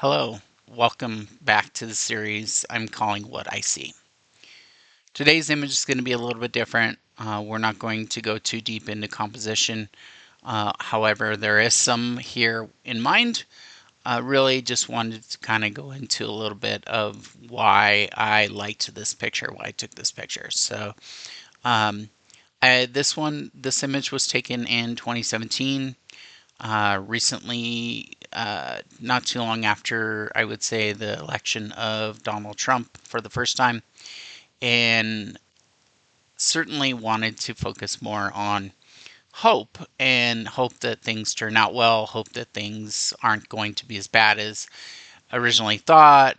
Hello, welcome back to the series I'm calling What I See. Today's image is going to be a little bit different. We're not going to go too deep into composition. However, there is some here in mind. Really just wanted to kind of go into a little bit of why I liked this picture, why I took this picture. Um, this image was taken in 2017. Recently, not too long after, I would say, the election of Donald Trump for the first time, and certainly wanted to focus more on hope and hope that things turn out well, hope that things aren't going to be as bad as originally thought,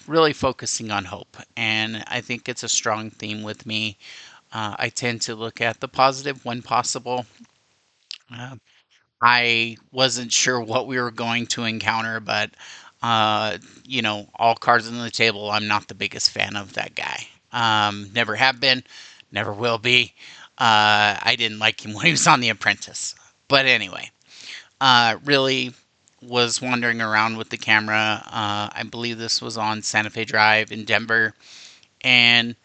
really focusing on hope. And I think it's a strong theme with me. I tend to look at the positive when possible. Uh, I wasn't sure what we were going to encounter, but all cards on the table. I'm not the biggest fan of that guy. Never have been, never will be. I didn't like him when he was on The Apprentice. But anyway, really was wandering around with the camera. I believe this was on Santa Fe Drive in Denver, and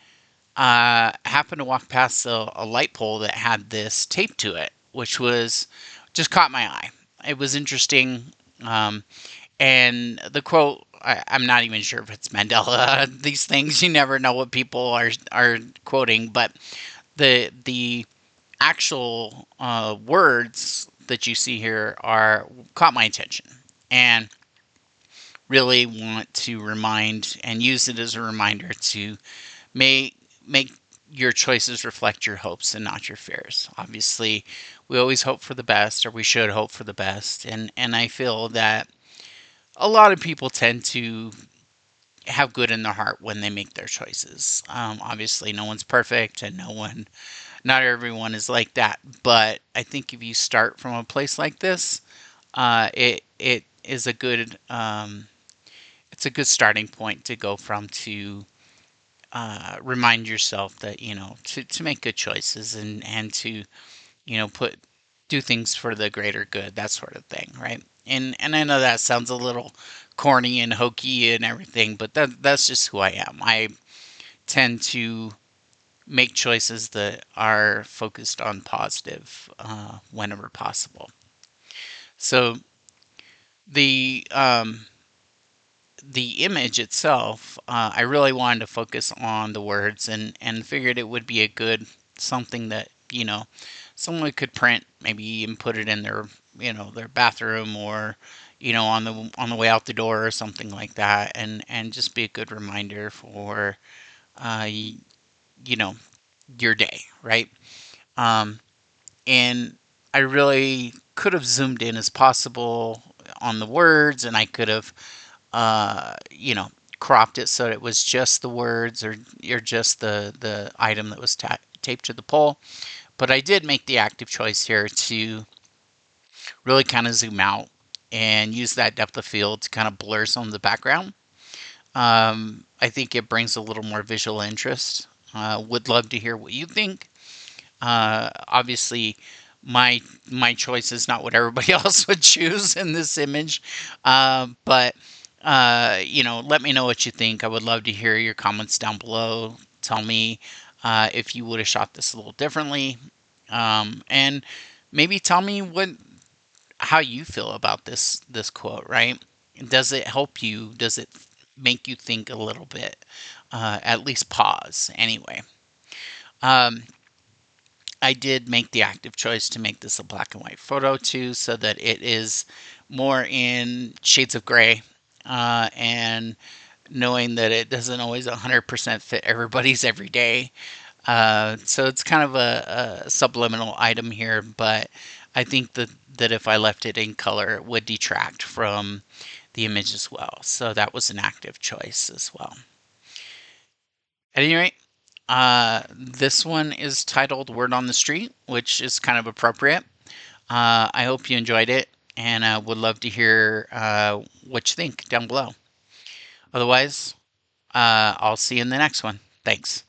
happened to walk past a light pole that had this tape to it, which was just caught my eye. It was interesting. Um, and the quote, I'm not even sure if it's Mandela. These things, you never know what people are quoting, but the actual words that you see here are caught my attention, and really want to remind and use it as a reminder to make your choices reflect your hopes and not your fears. Obviously, we always hope for the best, or we should hope for the best, and I feel that a lot of people tend to have good in their heart when they make their choices. Obviously, no one's perfect, and not everyone is like that. But I think if you start from a place like this, it is it's a good starting point to go from to remind yourself that to make good choices and to put do things for the greater good, that sort of thing, right? And I know that sounds a little corny and hokey and everything, but that's just who I am. I tend to make choices that are focused on positive whenever possible. So the the image itself, I really wanted to focus on the words and figured it would be a good something that someone could print maybe and put it in their bathroom, or on the way out the door or something like that, and just be a good reminder for uh, you know your day, right? Um, and I really could have zoomed in as possible on the words, and I could have uh, you know, cropped it so it was just the words, or just the item that was taped to the pole. But I did make the active choice here to really kind of zoom out and use that depth of field to kind of blur some of the background. I think it brings a little more visual interest. Would love to hear what you think. Obviously, my choice is not what everybody else would choose in this image, but let me know what you think. I would love to hear your comments down below. Tell me if you would have shot this a little differently, and maybe tell me how you feel about this quote. Right? Does it help you? Does it make you think a little bit? At least pause. Anyway. Um, I did make the active choice to make this a black and white photo too, so that it is more in shades of gray, and knowing that it doesn't always 100% fit everybody's every day. So it's kind of a subliminal item here, but I think that if I left it in color, it would detract from the image as well. So that was an active choice as well. At any rate, this one is titled Word on the Street, which is kind of appropriate. I hope you enjoyed it, and would love to hear what you think down below. Otherwise, I'll see you in the next one. Thanks.